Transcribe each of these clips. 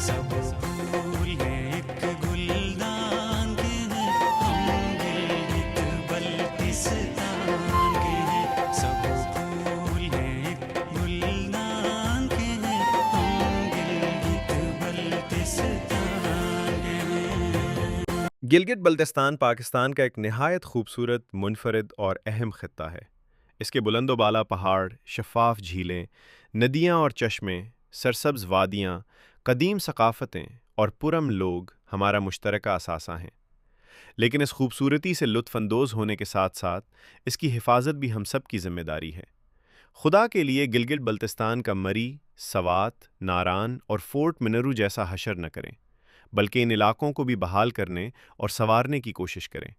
سب پھول ہیں ایک گلدان کے ہیں، ہم گلگت بلتستان کے ہیں، سب پھول ہیں ایک گلدان کے ہیں، ہم گلگت بلتستان کے ہیں۔ گلگت بلتستان پاکستان کا ایک نہایت خوبصورت، منفرد اور اہم خطہ ہے۔ اس کے بلند و بالا پہاڑ، شفاف جھیلیں، ندیاں اور چشمے، سرسبز وادیاں، قدیم ثقافتیں اور پرامن لوگ ہمارا مشترکہ اثاثہ ہیں۔ لیکن اس خوبصورتی سے لطف اندوز ہونے کے ساتھ ساتھ اس کی حفاظت بھی ہم سب کی ذمہ داری ہے۔ خدا کے لیے گلگت بلتستان کا مری، سوات، ناران اور فورٹ منرو جیسا حشر نہ کریں، بلکہ ان علاقوں کو بھی بحال کرنے اور سنوارنے کی کوشش کریں۔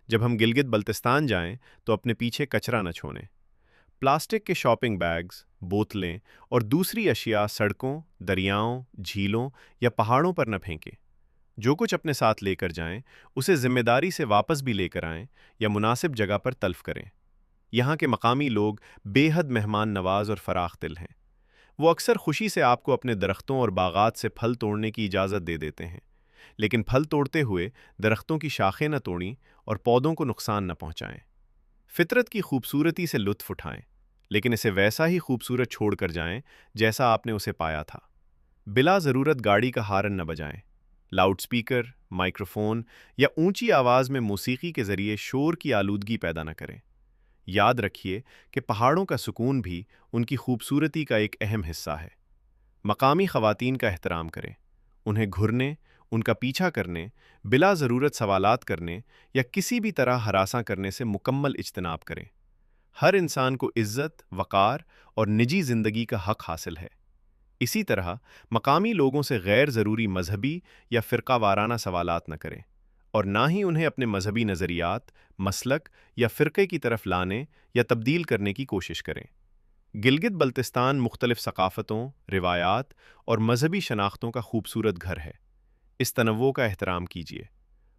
جب ہم گلگت بلتستان جائیں تو اپنے پیچھے کچرا نہ چھوڑیں۔ پلاسٹک کے شاپنگ بیگز، بوتلیں اور دوسری اشیاء سڑکوں، دریاؤں، جھیلوں یا پہاڑوں پر نہ پھینکیں۔ جو کچھ اپنے ساتھ لے کر جائیں اسے ذمہ داری سے واپس بھی لے کر آئیں یا مناسب جگہ پر تلف کریں۔ یہاں کے مقامی لوگ بے حد مہمان نواز اور فراخ دل ہیں۔ وہ اکثر خوشی سے آپ کو اپنے درختوں اور باغات سے پھل توڑنے کی اجازت دے دیتے ہیں، لیکن پھل توڑتے ہوئے درختوں کی شاخیں نہ توڑیں اور پودوں کو نقصان نہ پہنچائیں۔ فطرت کی خوبصورتی سے لطف اٹھائیں، لیکن اسے ویسا ہی خوبصورت چھوڑ کر جائیں جیسا آپ نے اسے پایا تھا۔ بلا ضرورت گاڑی کا ہارن نہ بجائیں۔ لاؤڈ سپیکر، مائکروفون یا اونچی آواز میں موسیقی کے ذریعے شور کی آلودگی پیدا نہ کریں۔ یاد رکھیے کہ پہاڑوں کا سکون بھی ان کی خوبصورتی کا ایک اہم حصہ ہے۔ مقامی خواتین کا احترام کریں۔ انہیں گھرنے، ان کا پیچھا کرنے، بلا ضرورت سوالات کرنے یا کسی بھی طرح ہراساں کرنے سے مکمل اجتناب کریں۔ ہر انسان کو عزت، وقار اور نجی زندگی کا حق حاصل ہے۔ اسی طرح مقامی لوگوں سے غیر ضروری مذہبی یا فرقہ وارانہ سوالات نہ کریں، اور نہ ہی انہیں اپنے مذہبی نظریات، مسلک یا فرقے کی طرف لانے یا تبدیل کرنے کی کوشش کریں۔ گلگت بلتستان مختلف ثقافتوں، روایات اور مذہبی شناختوں کا خوبصورت گھر ہے۔ اس تنوع کا احترام کیجیے۔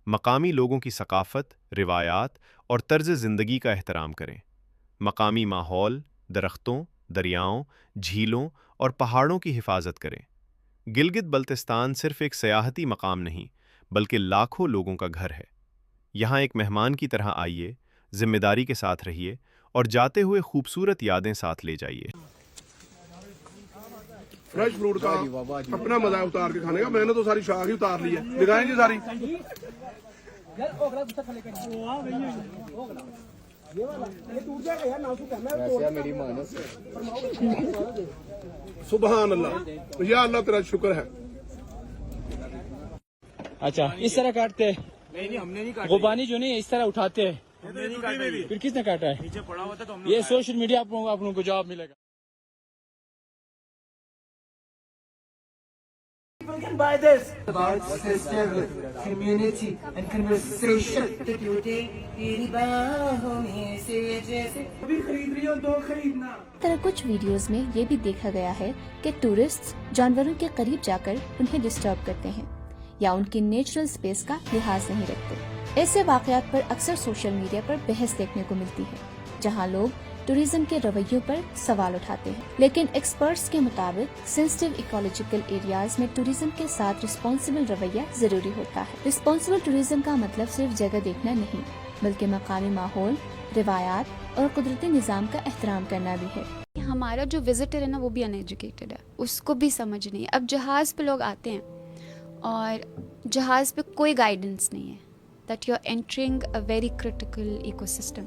مقامی لوگوں کی ثقافت، روایات اور طرز زندگی کا احترام کریں۔ مقامی ماحول، درختوں، دریاؤں، جھیلوں اور پہاڑوں کی حفاظت کریں۔ گلگت بلتستان صرف ایک سیاحتی مقام نہیں، بلکہ لاکھوں لوگوں کا گھر ہے۔ یہاں ایک مہمان کی طرح آئیے، ذمہ داری کے ساتھ رہیے اور جاتے ہوئے خوبصورت یادیں ساتھ لے جائیے۔ فریش فروٹ کا اپنا مزہ ہے اتار کے کھانے کا۔ میں نے تو ساری شاخ ہی اتار لی ہے، دکھائیں جی ساری۔ سبحان اللہ، یا اللہ تیرا شکر ہے۔ اچھا اس طرح کاٹتے ہیں، غبانی جو نہیں ہے اس طرح اٹھاتے ہیں۔ پھر کس نے کاٹا ہے؟ یہ سوشل میڈیا آپ لوگوں کو جواب ملے گا۔ People can buy this. About sister, community and conversation. تیری باہوں میں سے جیسے ابھی خرید رہی ہو دو خریدنا۔ طرح کچھ ویڈیوز میں یہ بھی دیکھا گیا ہے کہ ٹورسٹس جانوروں کے قریب جا کر انہیں ڈسٹرب کرتے ہیں یا ان کی نیچرل سپیس کا لحاظ نہیں رکھتے۔ ایسے واقعات پر اکثر سوشل میڈیا پر بحث دیکھنے کو ملتی ہے، جہاں لوگ ٹوریزم کے رویوں پر سوال اٹھاتے ہیں، لیکن ایکسپرٹس کے مطابق سینسٹیو ایکولوجیکل ایریاز میں ٹوریزم کے ساتھ رسپانسبل رویہ ضروری ہوتا ہے۔ رسپانسبل ٹوریزم کا مطلب صرف جگہ دیکھنا نہیں، بلکہ مقامی ماحول، روایات اور قدرتی نظام کا احترام کرنا بھی ہے۔ ہمارا جو وزٹر ہے نا وہ بھی ان ایجوکیٹڈ ہے، اس کو بھی سمجھ نہیں ہے۔ اب جہاز پہ لوگ آتے ہیں اور جہاز پہ کوئی گائیڈنس نہیں ہے that you're entering a very critical ecosystem,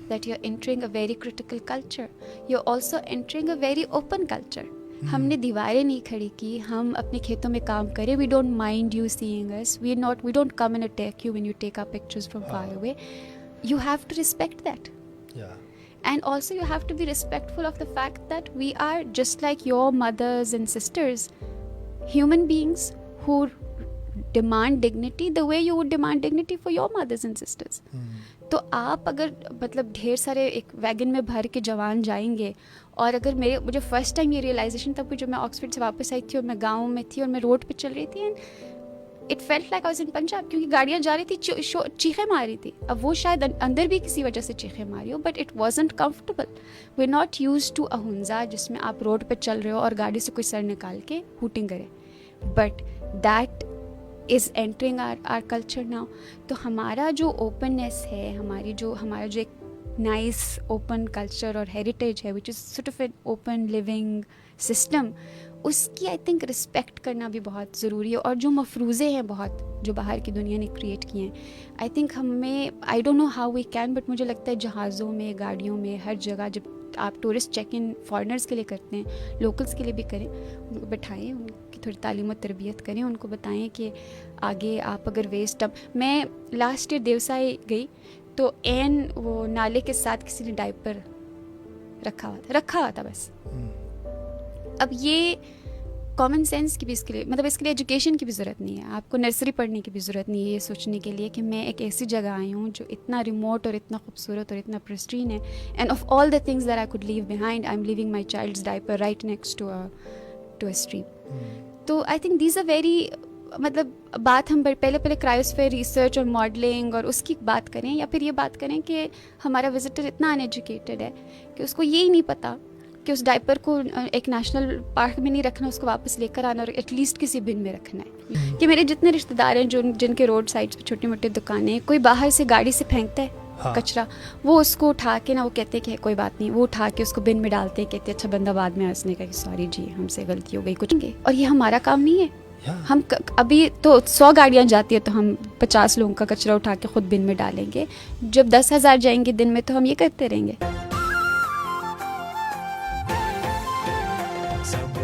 that you're entering a very critical culture, you're also entering a very open culture. ہم نے دیواریں نہیں کھڑی کی، ہم اپنے کھیتوں میں کام کریں. We don't mind you seeing us. We don't come and attack you when you take our pictures from far away. You have to respect that. Yeah. And also you have to be respectful of the fact that we are just like your mothers and sisters, human beings who demand dignity the way you would demand dignity for your mothers and sisters. تو آپ اگر مطلب ڈھیر سارے ایک vegan میں بھر کے جوان جائیں گے، اور اگر مجھے فرسٹ ٹائم یہ ریئلائزیشن تب جب میں آکسفورڈ سے واپس آئی تھی اور میں گاؤں میں تھی اور میں روڈ پہ چل رہی تھی، and it felt like I was in Punjab, کیونکہ گاڑیاں جا رہی تھی چیخیں مار رہی تھی. اب وہ شاید اندر بھی کسی وجہ سے چیخیں ماری ہو، but it wasn't comfortable. We not use to a Hunza جس میں آپ روڈ پہ چل رہے ہو اور گاڑی سے کوئی سر نکال کے ہوٹنگ کرے. but that is entering our culture now. تو ہمارا جو اوپننیس ہے, ہمارا جو ایک نائس اوپن کلچر اور ہیریٹیج ہے, which is sort of an open living system, اس کی آئی تھنک رسپیکٹ کرنا بھی بہت ضروری ہے. اور جو مفروضے ہیں بہت جو باہر کی دنیا نے کریٹ کیے ہیں, آئی تھنک ہمیں, I don't know how we can, but مجھے لگتا ہے جہازوں میں, گاڑیوں میں, ہر جگہ جب آپ ٹورسٹ چیک ان فارنرس کے لیے کرتے ہیں, لوکلس کے لیے بھی کریں, ان کو بٹھائیں, ان کی تھوڑی تعلیم و تربیت کریں, ان کو بتائیں کہ آگے آپ اگر ویسٹ, اب میں لاسٹ ایئر دیوسائی گئی تو این وہ نالے کے ساتھ کسی نے ڈائپر رکھا ہوا تھا بس. اب یہ کامن سینس کی بھی اس کے لیے, مطلب اس کے لیے ایجوکیشن کی بھی ضرورت نہیں ہے, آپ کو نرسری پڑھنے کی بھی ضرورت نہیں ہے یہ سوچنے کے لیے کہ میں ایک ایسی جگہ آئی ہوں جو اتنا ریموٹ اور اتنا خوبصورت اور اتنا پرسٹرین ہے, and of all the things that I could leave behind, I am leaving my child's diaper right next to a stream. تو I think these are very, مطلب بات ہم پہلے کرائیوسفیئر ریسرچ اور ماڈلنگ اور اس کی بات کریں, یا پھر یہ بات کریں کہ ہمارا وزٹر اتنا ان ایجوکیٹڈ ہے کہ اس کو یہی نہیں پتہ کہ اس ڈائپر کو ایک نیشنل پارک میں نہیں رکھنا, اس کو واپس لے کر آنا اور ایٹ لیسٹ کسی بن میں رکھنا ہے. کہ میرے جتنے رشتہ دار ہیں جن کے روڈ سائڈس پہ چھوٹی موٹی دکانیں, کوئی باہر سے گاڑی سے پھینکتا ہے کچرا, وہ اس کو اٹھا کے نا, وہ کہتے ہیں کہ کوئی بات نہیں, وہ اٹھا کے اس کو بن میں ڈالتے ہیں, کہتے ہیں اچھا بندہ بعد میں ہنسنے کا کہ سوری جی ہم سے غلطی ہو گئی کچھ. اور یہ ہمارا کام نہیں ہے, ہم ابھی تو 100 گاڑیاں جاتی ہیں تو ہم 50 لوگوں کا کچرا اٹھا کے خود بن میں ڈالیں گے, جب 10,000 جائیں گے دن میں تو ہم یہ کرتے رہیں گے. سب